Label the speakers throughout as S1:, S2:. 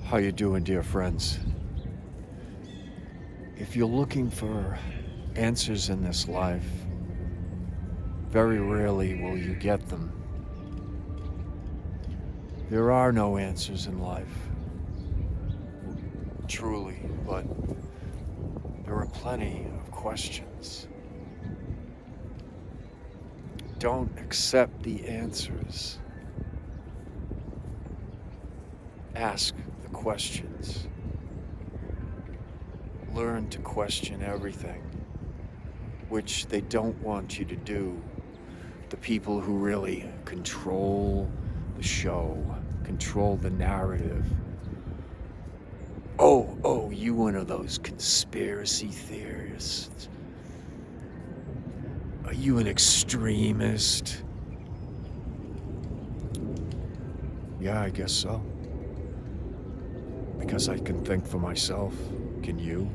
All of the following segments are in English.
S1: How you doing, dear friends? If you're looking for answers in this life, very rarely will you get them. There are no answers in life, truly, but there are plenty of questions. Don't accept the answers. Ask the questions. Learn to question everything, which they don't want you to do. The people who really control the show, control the narrative. Oh, you one of those conspiracy theorists? Are you an extremist? Yeah, I guess so. Because I can think for myself. Can you?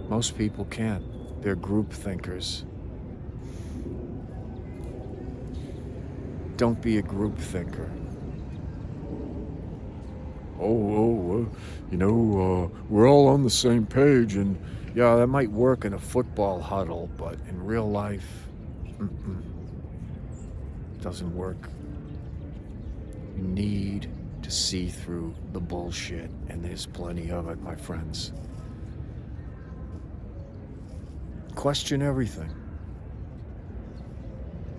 S1: Most people can't. They're group thinkers. Don't be a group thinker. We're all on the same page, and yeah, that might work in a football huddle, but in real life, doesn't work. You need to see through the bullshit, and there's plenty of it, my friends. Question everything.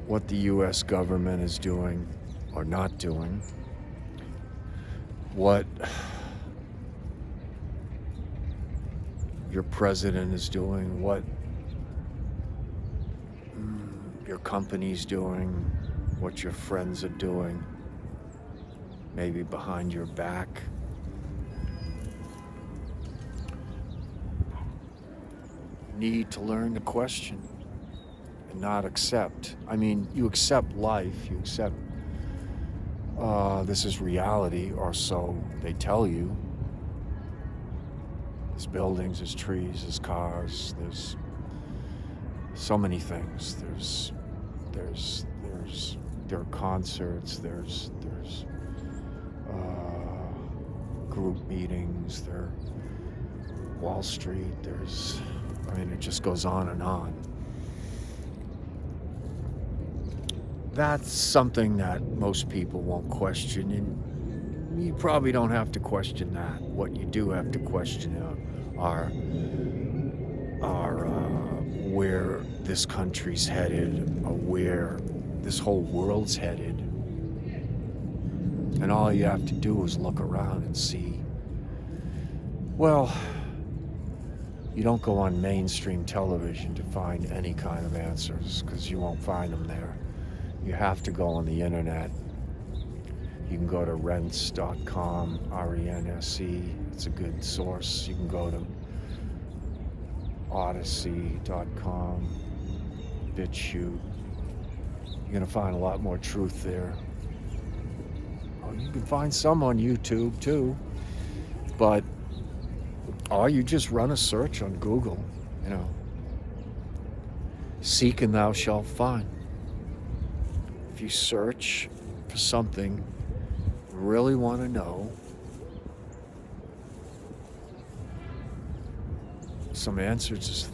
S1: What the U.S. government is doing or not doing. What your president is doing. What your company's doing. What your friends are doing. Maybe behind your back. Need to learn to question and not accept. I mean, you accept life, you accept this is reality, or so they tell you. There's buildings, there's trees, there's cars, there's so many things. There are concerts, there's group meetings, there Wall Street, it just goes on and on. That's something that most people won't question, and you probably don't have to question that. What you do have to question are where this country's headed, or where this whole world's headed. And all you have to do is look around and see. Well, you don't go on mainstream television to find any kind of answers, because you won't find them there. You have to go on the internet. You can go to rents.com, R-E-N-S-E. It's a good source. You can go to odyssey.com, BitChute. You're going to find a lot more truth there. You can find some on YouTube too, or you just run a search on Google, seek and thou shalt find. If you search for something you really want to know, some answers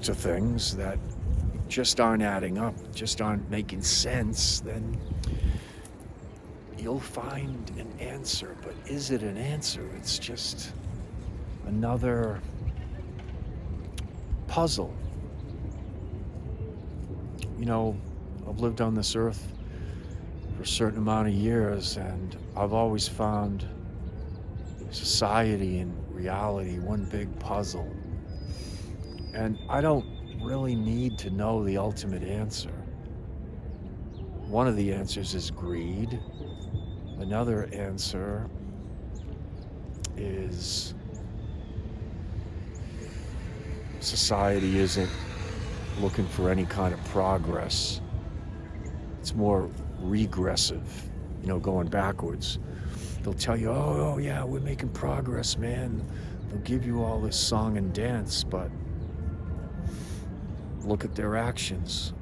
S1: to things that just aren't adding up, just aren't making sense, then you'll find an answer. But is it an answer? It's just another puzzle. I've lived on this earth for a certain amount of years, and I've always found society and reality one big puzzle. And I don't really need to know the ultimate answer. One of the answers is greed. Another answer is society isn't looking for any kind of progress. It's more regressive, going backwards. They'll tell you, oh yeah, we're making progress, man. They'll give you all this song and dance, but look at their actions.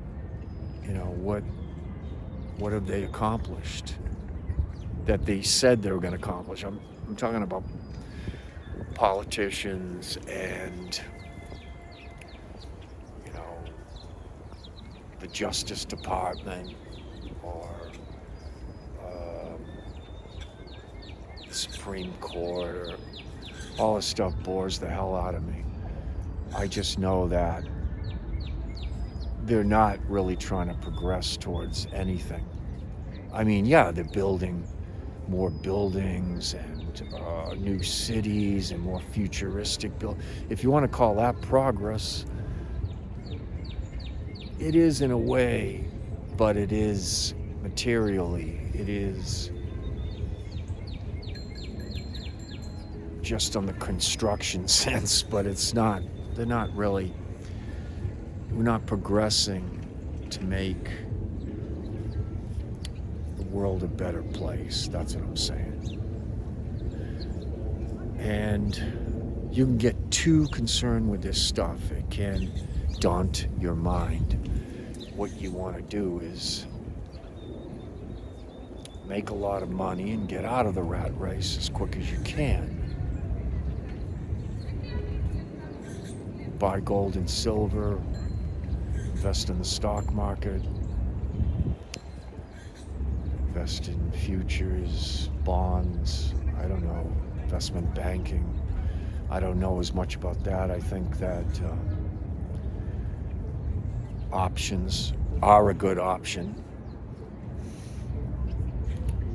S1: What have they accomplished? that they said they were going to accomplish. I'm talking about politicians and, you know, the Justice Department or the Supreme Court, or all this stuff bores the hell out of me. I just know that they're not really trying to progress towards anything. I mean, yeah, they're building more buildings and new cities and more futuristic if you want to call that progress, it is in a way, but it is materially, it is just on the construction sense, but it's not, they're not really, we're not progressing to make the world a better place. That's what I'm saying. And you can get too concerned with this stuff. It can daunt your mind. What you want to do is make a lot of money and get out of the rat race as quick as you can. Buy gold and silver, invest in the stock market, invest in futures, bonds, I don't know, investment banking. I don't know as much about that. I think that options are a good option.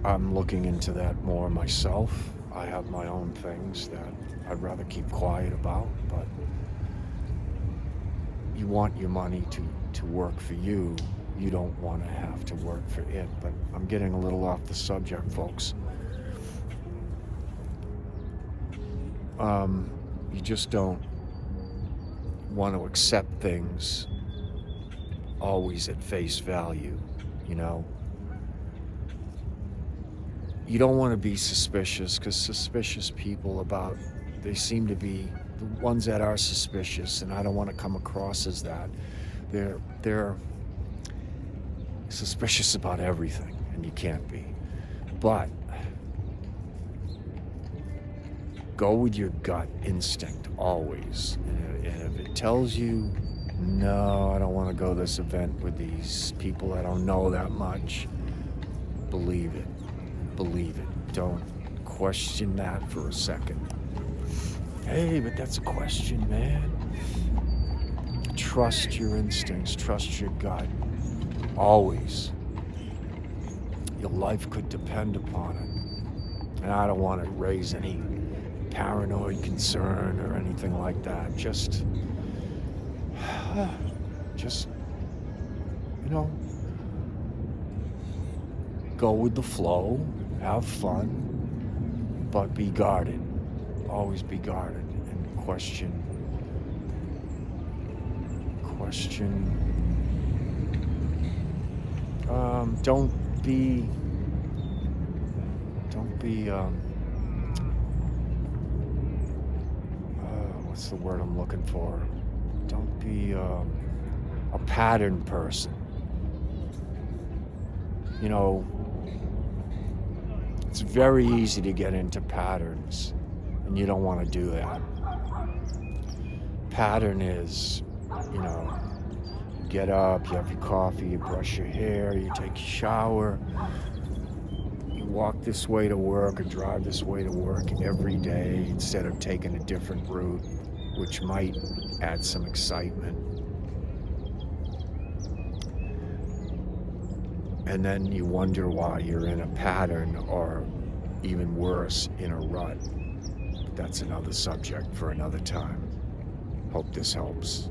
S1: I'm looking into that more myself. I have my own things that I'd rather keep quiet about, but you want your money to work for you. You don't want to have to work for it. But I'm getting a little off the subject, folks. You just don't want to accept things always at face value, you know. You don't want to be suspicious, because suspicious people they seem to be the ones that are suspicious, and I don't want to come across as that. They're suspicious about everything, and you can't be. But go with your gut instinct always. And if it tells you, no, I don't want to go to this event with these people I don't know that much, believe it. Believe it. Don't question that for a second. Hey, but that's a question, man. Trust your instincts. Trust your gut. Always. Your life could depend upon it. And I don't want to raise any paranoid concern or anything like that. Just, you know, go with the flow, have fun, but be guarded. Always be guarded and question. Don't be what's the word I'm looking for? Don't be a pattern person. You know, it's very easy to get into patterns, and you don't want to do that. Pattern is, you know, you get up, you have your coffee, you brush your hair, you take a shower, you walk this way to work or drive this way to work every day instead of taking a different route, which might add some excitement. And then you wonder why you're in a pattern, or even worse, in a rut. But that's another subject for another time. Hope this helps.